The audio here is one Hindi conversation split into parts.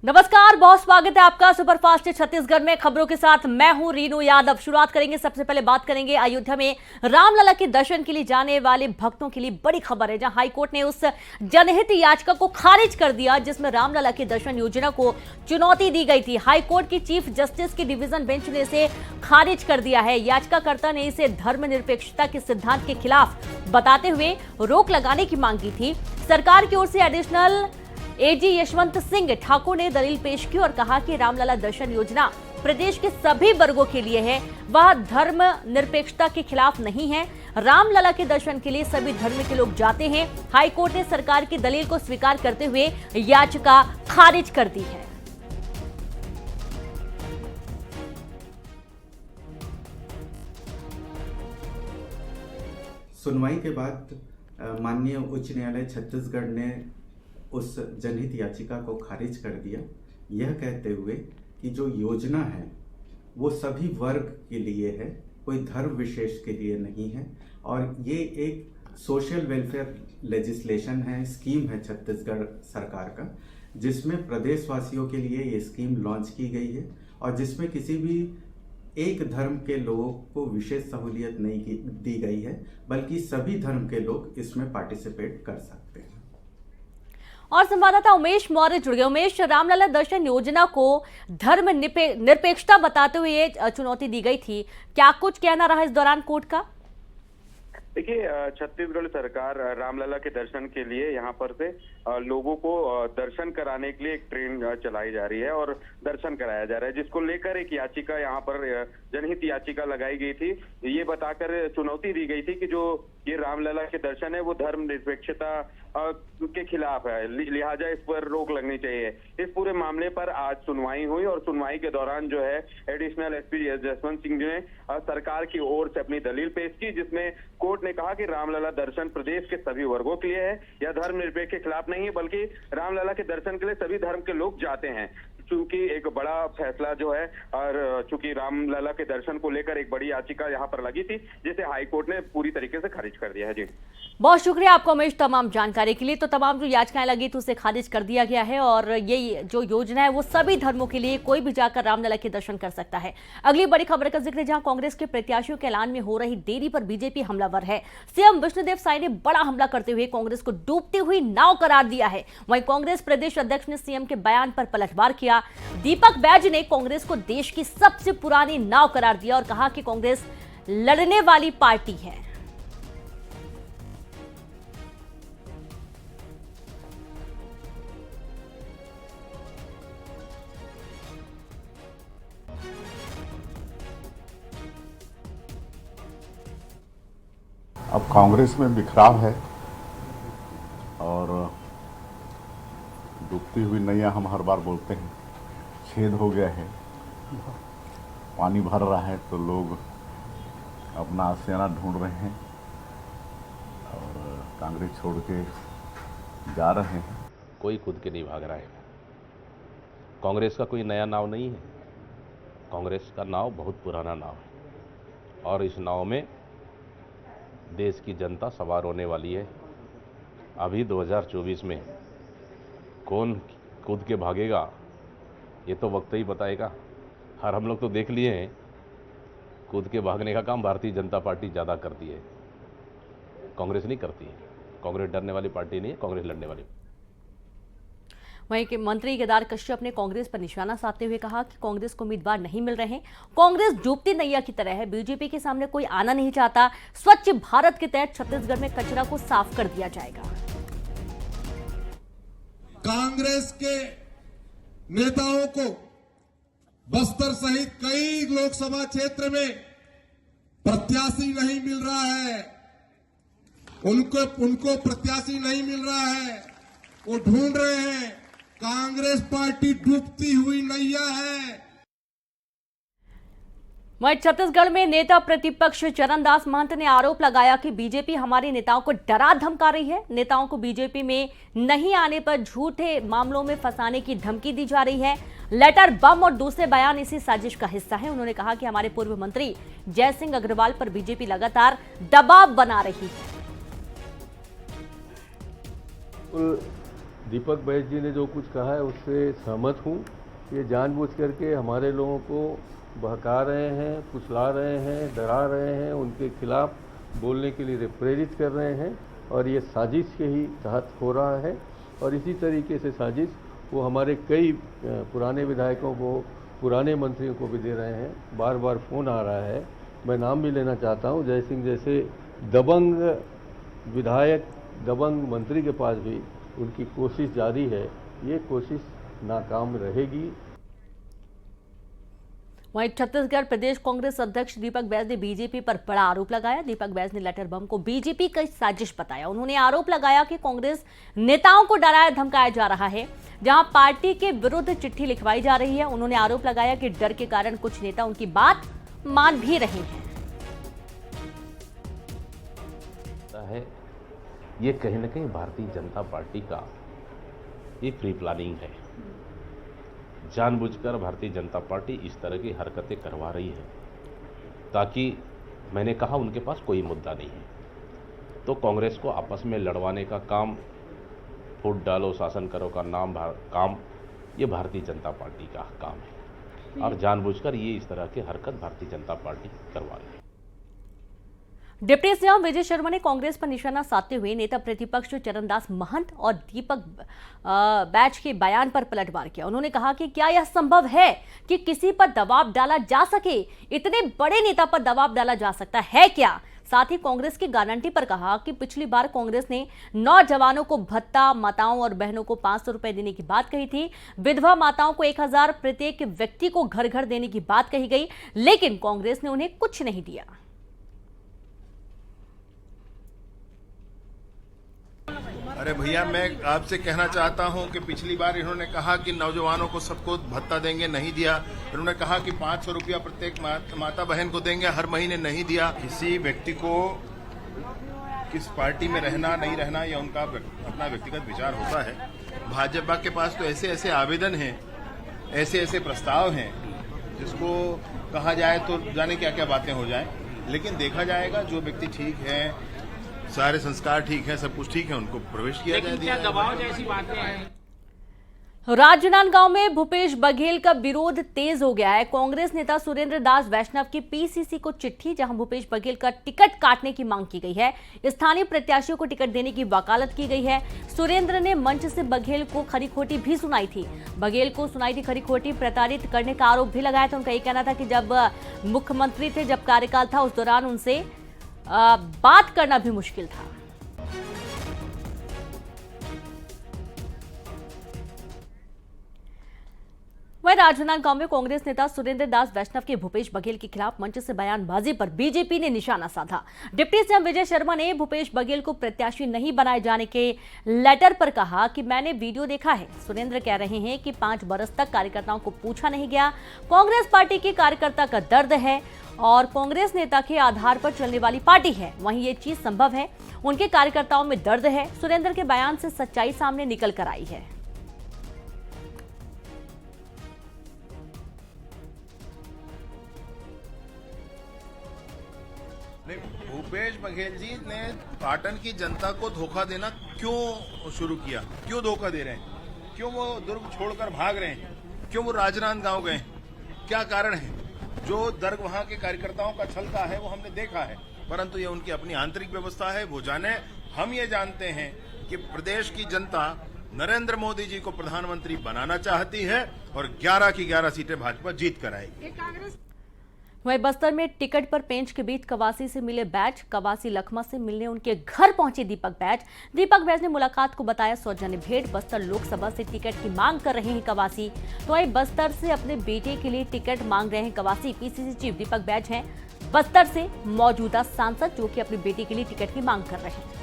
नमस्कार, बहुत स्वागत है आपका सुपरफास्ट छत्तीसगढ़ में। खबरों के साथ मैं हूं रीनू यादव। शुरुआत करेंगे, सबसे पहले बात करेंगे अयोध्या में रामलला के दर्शन के लिए जाने वाले भक्तों के लिए बड़ी खबर है, जहां हाईकोर्ट ने उस जनहित याचिका को खारिज कर दिया जिसमें रामलला के दर्शन योजना को चुनौती दी गई थी। हाईकोर्ट की चीफ जस्टिस की डिवीजन बेंच ने इसे खारिज कर दिया है। याचिकाकर्ता ने इसे धर्मनिरपेक्षता के सिद्धांत के खिलाफ बताते हुए रोक लगाने की मांग की थी। सरकार की ओर से एडिशनल एजी यशवंत सिंह ठाकुर ने दलील पेश की और कहा कि रामलला दर्शन योजना प्रदेश के सभी वर्गों के लिए है, वह धर्म निरपेक्षता के खिलाफ नहीं है। रामलला के दर्शन के लिए सभी धर्म के लोग जाते हैं। हाईकोर्ट ने सरकार की दलील को स्वीकार करते हुए याचिका खारिज कर दी है। सुनवाई के बाद माननीय उच्च न्यायालय छत्तीसगढ़ ने उस जनहित याचिका को खारिज कर दिया, यह कहते हुए कि जो योजना है वो सभी वर्ग के लिए है, कोई धर्म विशेष के लिए नहीं है। और ये एक सोशल वेलफेयर लेजिस्लेशन है, स्कीम है छत्तीसगढ़ सरकार का, जिसमें प्रदेशवासियों के लिए ये स्कीम लॉन्च की गई है और जिसमें किसी भी एक धर्म के लोगों को विशेष सहूलियत नहीं दी गई है, बल्कि सभी धर्म के लोग इसमें पार्टिसिपेट कर सकते हैं। और संवाददाता उमेश मौर्य जुड़ गए। उमेश, रामलला दर्शन योजना को धर्म निरपेक्षता बताते हुए चुनौती दी गई थी, क्या कुछ कहना रहा इस दौरान कोर्ट का? देखिए, छत्तीसगढ़ सरकार रामलला के दर्शन के लिए यहाँ पर से लोगों को दर्शन कराने के लिए एक ट्रेन चलाई जा रही है और दर्शन कराया जा रहा है, जिसको लेकर एक याचिका यहाँ पर जनहित याचिका लगाई गई थी। ये बताकर चुनौती दी गई थी कि जो ये रामलला के दर्शन है वो धर्म निरपेक्षता के खिलाफ है, लिहाजा इस पर रोक लगनी चाहिए। इस पूरे मामले पर आज सुनवाई हुई और सुनवाई के दौरान जो है एडिशनल एसपी जसवंत सिंह ने सरकार की ओर से अपनी दलील पेश की, जिसमें कोर्ट ने कहा कि रामलला दर्शन प्रदेश के सभी वर्गों के लिए है, यह धर्मनिरपेक्ष के खिलाफ नहीं है, बल्कि रामलला के दर्शन के लिए सभी धर्म के लोग जाते हैं। चूंकि एक बड़ा फैसला जो है और चूंकि रामलला के दर्शन को लेकर एक बड़ी याचिका यहाँ पर लगी थी, जिसे हाईकोर्ट ने पूरी तरीके से खारिज कर दिया है। जी, बहुत शुक्रिया आपका उमेश तमाम जानकारी के लिए। तो तमाम जो याचिकाएं लगी थी उसे खारिज कर दिया गया है और ये जो योजना है वो सभी धर्मों के लिए, कोई भी जाकर रामलला के दर्शन कर सकता है। अगली बड़ी खबर का जिक्र, जहां कांग्रेस के प्रत्याशियों के ऐलान में हो रही देरी पर बीजेपी हमलावर है। सीएम विष्णुदेव साय ने बड़ा हमला करते हुए कांग्रेस को डूबती हुई नाव करार दिया है। वहीं कांग्रेस प्रदेश अध्यक्ष ने सीएम के बयान पर पलटवार किया। दीपक बैज ने कांग्रेस को देश की सबसे पुरानी नाव करार दिया और कहा कि कांग्रेस लड़ने वाली पार्टी है। अब कांग्रेस में बिखराव है और डूबती हुई नैया हम हर बार बोलते हैं, छेद हो गया है, पानी भर रहा है तो लोग अपना आशियाना ढूंढ रहे हैं और कांग्रेस छोड़ के जा रहे हैं। कोई खुद के नहीं भाग रहा है। कांग्रेस का कोई नया नाव नहीं है, कांग्रेस का नाव बहुत पुराना नाव है और इस नाव में देश की जनता सवार होने वाली है। अभी 2024 में कौन कूद के भागेगा ये तो वक्त ही बताएगा। हम लोग तो देख लिए हैं, कूद के भागने का काम भारतीय जनता पार्टी ज़्यादा करती है, कांग्रेस नहीं करती है। कांग्रेस डरने वाली पार्टी नहीं है, कांग्रेस लड़ने वाली। वहीं के मंत्री केदार कश्यप ने कांग्रेस पर निशाना साधते हुए कहा कि कांग्रेस को उम्मीदवार नहीं मिल रहे हैं, कांग्रेस डूबती नैया की तरह है, बीजेपी के सामने कोई आना नहीं चाहता। स्वच्छ भारत के तहत छत्तीसगढ़ में कचरा को साफ कर दिया जाएगा। कांग्रेस के नेताओं को बस्तर सहित कई लोकसभा क्षेत्र में प्रत्याशी नहीं मिल रहा है, उनको प्रत्याशी नहीं मिल रहा है, वो ढूंढ रहे हैं। कांग्रेस पार्टी डूबती हुई नैया है। वहीं छत्तीसगढ़ में नेता प्रतिपक्ष चरणदास महंत ने आरोप लगाया कि बीजेपी हमारे नेताओं को डरा धमका रही है। नेताओं को बीजेपी में नहीं आने पर झूठे मामलों में फंसाने की धमकी दी जा रही है। लेटर बम और दूसरे बयान इसी साजिश का हिस्सा है। उन्होंने कहा कि हमारे पूर्व मंत्री जयसिंह अग्रवाल पर बीजेपी लगातार दबाव बना रही है। दीपक बैस जी ने जो कुछ कहा है उससे सहमत हूँ। ये जानबूझ करके हमारे लोगों को बहका रहे हैं, फुसला रहे हैं, डरा रहे हैं, उनके खिलाफ बोलने के लिए प्रेरित कर रहे हैं और ये साजिश के ही तहत हो रहा है। और इसी तरीके से साजिश वो हमारे कई पुराने विधायकों को, पुराने मंत्रियों को भी दे रहे हैं। बार बार फ़ोन आ रहा है, मैं नाम भी लेना चाहता हूँ, जय सिंह जैसे दबंग विधायक, दबंग मंत्री के पास भी उनकी कोशिश जारी है। ये कोशिश नाकाम रहेगी। वहीं छत्तीसगढ़ प्रदेश कांग्रेस अध्यक्ष दीपक बैस ने बीजेपी पर बड़ा आरोप लगाया। दीपक बैस ने लेटर बम को बीजेपी की साजिश बताया। उन्होंने आरोप लगाया कि कांग्रेस नेताओं को डराया धमकाया जा रहा है, जहां पार्टी के विरुद्ध चिट्ठी लिखवाई जा रही है। उन्होंने आरोप लगाया कि डर के कारण कुछ नेता उनकी बात मान भी रहे हैं। ये कहीं ना कहीं भारतीय जनता पार्टी का ये प्री प्लानिंग है। जानबूझकर भारतीय जनता पार्टी इस तरह की हरकतें करवा रही है ताकि, मैंने कहा, उनके पास कोई मुद्दा नहीं है तो कांग्रेस को आपस में लड़वाने का काम, फूट डालो शासन करो का काम, ये भारतीय जनता पार्टी का काम है और जानबूझकर ये इस तरह की हरकत भारतीय जनता पार्टी करवा रही है। डिप्टी सीएम विजय शर्मा ने कांग्रेस पर निशाना साधते हुए नेता प्रतिपक्ष चरणदास महंत और दीपक बैच के बयान पर पलटवार किया। उन्होंने कहा कि क्या यह संभव है कि किसी पर दबाव डाला जा सके? इतने बड़े नेता पर दबाव डाला जा सकता है क्या? साथ ही कांग्रेस की गारंटी पर कहा कि पिछली बार कांग्रेस ने नौजवानों को भत्ता, माताओं और बहनों को 500 रुपए देने की बात कही थी। विधवा माताओं को 1000 प्रत्येक व्यक्ति को घर घर देने की बात कही गई, लेकिन कांग्रेस ने उन्हें कुछ नहीं दिया। अरे भैया, मैं आपसे कहना चाहता हूं कि पिछली बार इन्होंने कहा कि नौजवानों को सबको भत्ता देंगे, नहीं दिया। इन्होंने कहा कि 500 रुपया प्रत्येक माता बहन को देंगे, हर महीने नहीं दिया। किसी व्यक्ति को किस पार्टी में रहना नहीं रहना यह उनका अपना व्यक्तिगत विचार होता है। भाजपा के पास तो ऐसे ऐसे आवेदन हैं, ऐसे ऐसे प्रस्ताव हैं जिसको कहा जाए तो जाने क्या क्या बातें हो जाएं, लेकिन देखा जाएगा जो व्यक्ति ठीक है, सारे संस्कार ठीक है, सब कुछ ठीक है, उनको प्रवेश किया जाए। क्या दबाव जैसी बातें हैं? राजनांदगांव में भूपेश बघेल का विरोध तेज हो गया है। कांग्रेस नेता सुरेंद्र दास वैष्णव की पीसीसी को चिट्ठी, जहां भूपेश बघेल का टिकट काटने की मांग की गई है। स्थानीय प्रत्याशियों को टिकट देने की वकालत की गई है। सुरेंद्र ने मंच से बघेल को खरी खोटी भी सुनाई थी। बघेल को सुनाई थी खरी खोटी, प्रताड़ित करने का आरोप भी लगाया था। उनका ये कहना था कि जब मुख्यमंत्री थे, जब कार्यकाल था, उस दौरान उनसे बात करना भी मुश्किल था। वहीं राजनांदगांव में कांग्रेस नेता सुरेंद्र दास वैष्णव के भूपेश बघेल के खिलाफ मंच से बयानबाजी पर बीजेपी ने निशाना साधा। डिप्टी सीएम विजय शर्मा ने भूपेश बघेल को प्रत्याशी नहीं बनाए जाने के लेटर पर कहा कि मैंने वीडियो देखा है। सुरेंद्र कह रहे हैं कि 5 बरस तक कार्यकर्ताओं को पूछा नहीं गया। कांग्रेस पार्टी के कार्यकर्ता का दर्द है और कांग्रेस नेता के आधार पर चलने वाली पार्टी है, वहीं ये चीज संभव है। उनके कार्यकर्ताओं में दर्द है। सुरेंद्र के बयान से सच्चाई सामने निकल कर आई है। भूपेश बघेल जी ने पाटन की जनता को धोखा देना क्यों शुरू किया? क्यों धोखा दे रहे हैं? क्यों वो दुर्ग छोड़कर भाग रहे हैं? क्यों वो राजनांदगांव गए? क्या कारण है? जो दर्ग वहां के कार्यकर्ताओं का छलता है वो हमने देखा है, परंतु ये उनकी अपनी आंतरिक व्यवस्था है, वो जाने। हम ये जानते हैं कि प्रदेश की जनता नरेंद्र मोदी जी को प्रधानमंत्री बनाना चाहती है और 11 की 11 सीटें भाजपा जीत कर आएगी। वहीं बस्तर में टिकट पर पेंच के बीच कवासी से मिले बैच। कवासी लखमा से मिलने उनके घर पहुंचे दीपक बैच ने मुलाकात को बताया सौजन्य भेंट। बस्तर लोकसभा से टिकट की मांग कर रहे हैं कवासी। तो वहीं बस्तर से अपने बेटे के लिए टिकट मांग रहे हैं कवासी। पीसीसी चीफ दीपक बैच हैं बस्तर से मौजूदा सांसद, जो कि अपनी बेटी के लिए टिकट की मांग कर रहे हैं।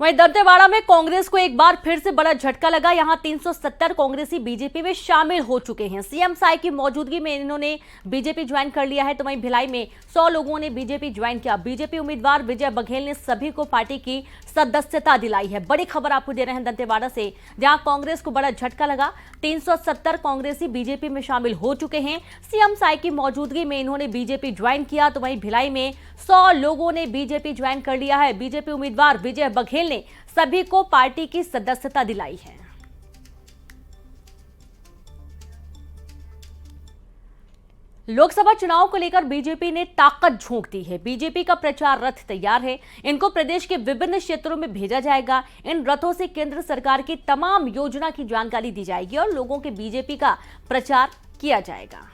वहीं दंतेवाड़ा में कांग्रेस को एक बार फिर से बड़ा झटका लगा। यहां 370 कांग्रेसी बीजेपी में शामिल हो चुके हैं। सीएम साई की मौजूदगी में इन्होंने बीजेपी ज्वाइन कर लिया है। तो वहीं भिलाई में 100 लोगों ने बीजेपी ज्वाइन किया। बीजेपी उम्मीदवार विजय बघेल ने सभी को पार्टी की सदस्यता दिलाई है। बड़ी खबर आपको दे रहे हैं दंतेवाड़ा से, जहां कांग्रेस को बड़ा झटका लगा। 370 कांग्रेसी बीजेपी में शामिल हो चुके हैं। सीएम साई की मौजूदगी में इन्होंने बीजेपी ज्वाइन किया। तो वहीं भिलाई में 100 लोगों ने बीजेपी ज्वाइन कर लिया है। बीजेपी उम्मीदवार विजय बघेल ने सभी को पार्टी की सदस्यता दिलाई है। लोकसभा चुनाव को लेकर बीजेपी ने ताकत झोंक दी है। बीजेपी का प्रचार रथ तैयार है। इनको प्रदेश के विभिन्न क्षेत्रों में भेजा जाएगा। इन रथों से केंद्र सरकार की तमाम योजना की जानकारी दी जाएगी और लोगों के बीजेपी का प्रचार किया जाएगा।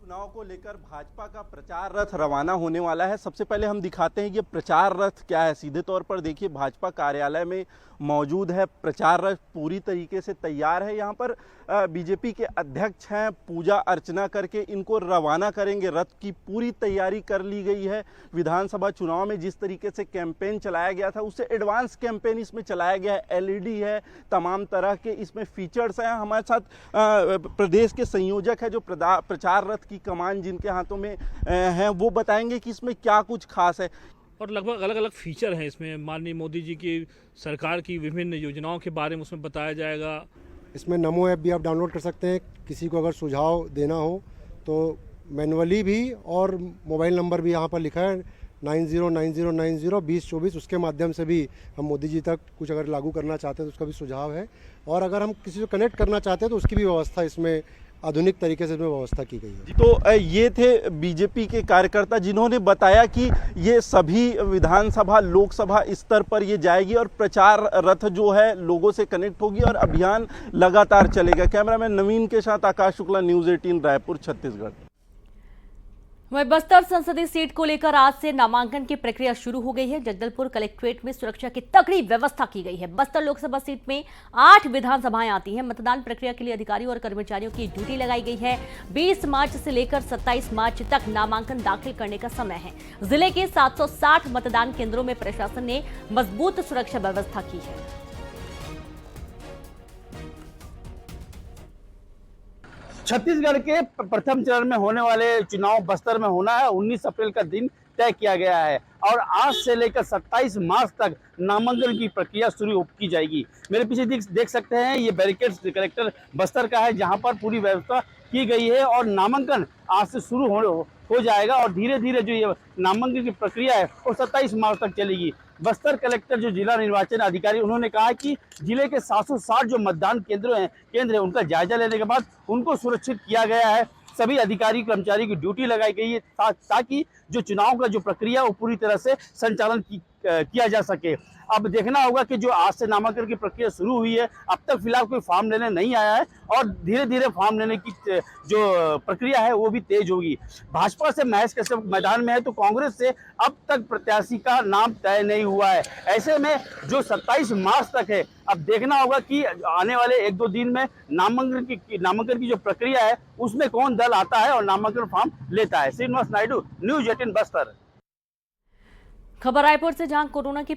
चुनाव को लेकर भाजपा का प्रचार रथ रवाना होने वाला है। सबसे पहले हम दिखाते हैं ये प्रचार रथ क्या है। सीधे तौर पर देखिए, भाजपा कार्यालय में मौजूद है। प्रचार रथ पूरी तरीके से तैयार है। यहाँ पर बीजेपी के अध्यक्ष हैं, पूजा अर्चना करके इनको रवाना करेंगे। रथ की पूरी तैयारी कर ली गई है। विधानसभा चुनाव में जिस तरीके से कैंपेन चलाया गया था, उससे एडवांस कैंपेन इसमें चलाया गया है। एलईडी है, तमाम तरह के इसमें फीचर्स हैं। हमारे साथ प्रदेश के संयोजक है जो प्रचार रथ की कमान जिनके हाथों में है, वो बताएंगे कि इसमें क्या कुछ खास है। और लगभग अलग अलग फीचर हैं इसमें। माननीय मोदी जी की सरकार की विभिन्न योजनाओं के बारे में उसमें बताया जाएगा। इसमें नमो ऐप भी आप डाउनलोड कर सकते हैं। किसी को अगर सुझाव देना हो तो मैनुअली भी, और मोबाइल नंबर भी यहाँ पर लिखा है 9090902024। उसके माध्यम से भी हम मोदी जी तक कुछ अगर लागू करना चाहते हैं तो उसका भी सुझाव है। और अगर हम किसी को कनेक्ट करना चाहते हैं तो उसकी भी व्यवस्था इसमें आधुनिक तरीके से इसमें व्यवस्था की गई है। तो ये थे बीजेपी के कार्यकर्ता जिन्होंने बताया कि ये सभी विधानसभा लोकसभा स्तर पर ये जाएगी और प्रचार रथ जो है लोगों से कनेक्ट होगी और अभियान लगातार चलेगा। कैमरामैन नवीन के साथ आकाश शुक्ला, न्यूज़ 18 रायपुर, छत्तीसगढ़। वहीं बस्तर संसदीय सीट को लेकर आज से नामांकन की प्रक्रिया शुरू हो गई है। जगदलपुर कलेक्ट्रेट में सुरक्षा की तगड़ी व्यवस्था की गई है। बस्तर लोकसभा सीट में 8 विधानसभाएं आती हैं। मतदान प्रक्रिया के लिए अधिकारियों और कर्मचारियों की ड्यूटी लगाई गई है। 20 मार्च से लेकर 27 मार्च तक नामांकन दाखिल करने का समय है। जिले के 760 मतदान केंद्रों में प्रशासन ने मजबूत सुरक्षा व्यवस्था की है। छत्तीसगढ़ के प्रथम चरण में होने वाले चुनाव बस्तर में होना है। 19 अप्रैल का दिन तय किया गया है और आज से लेकर 27 मार्च तक नामांकन की प्रक्रिया शुरू की जाएगी। मेरे पीछे देख सकते हैं, ये बैरिकेड कलेक्टर बस्तर का है, जहां पर पूरी व्यवस्था की गई है और नामांकन आज से शुरू हो जाएगा और धीरे धीरे जो ये नामांकन की प्रक्रिया है वो 27 मार्च तक चलेगी। बस्तर कलेक्टर जो जिला निर्वाचन अधिकारी, उन्होंने कहा कि जिले के 760 जो मतदान केंद्र है उनका जायजा लेने के बाद उनको सुरक्षित किया गया है। सभी अधिकारी कर्मचारी की ड्यूटी लगाई गई है ताकि जो चुनाव का जो प्रक्रिया वो पूरी तरह से संचालन किया जा सके। अब देखना होगा कि जो आज से नामांकन की प्रक्रिया शुरू हुई है, अब तक फिलहाल कोई फॉर्म लेने नहीं आया है और धीरे धीरे फॉर्म लेने की जो प्रक्रिया है वो भी तेज होगी। भाजपा से महेश कश्यप मैदान में है तो कांग्रेस से अब तक प्रत्याशी का नाम तय नहीं हुआ है। ऐसे में जो 27 मार्च तक है, अब देखना होगा कि आने वाले 1-2 दिन में नामांकन की जो प्रक्रिया है उसमें कौन दल आता है और नामांकन फॉर्म लेता है। श्रीनिवास नायडू, न्यूज़ 18 बस्तर। खबर रायपुर से, जहां कोरोना की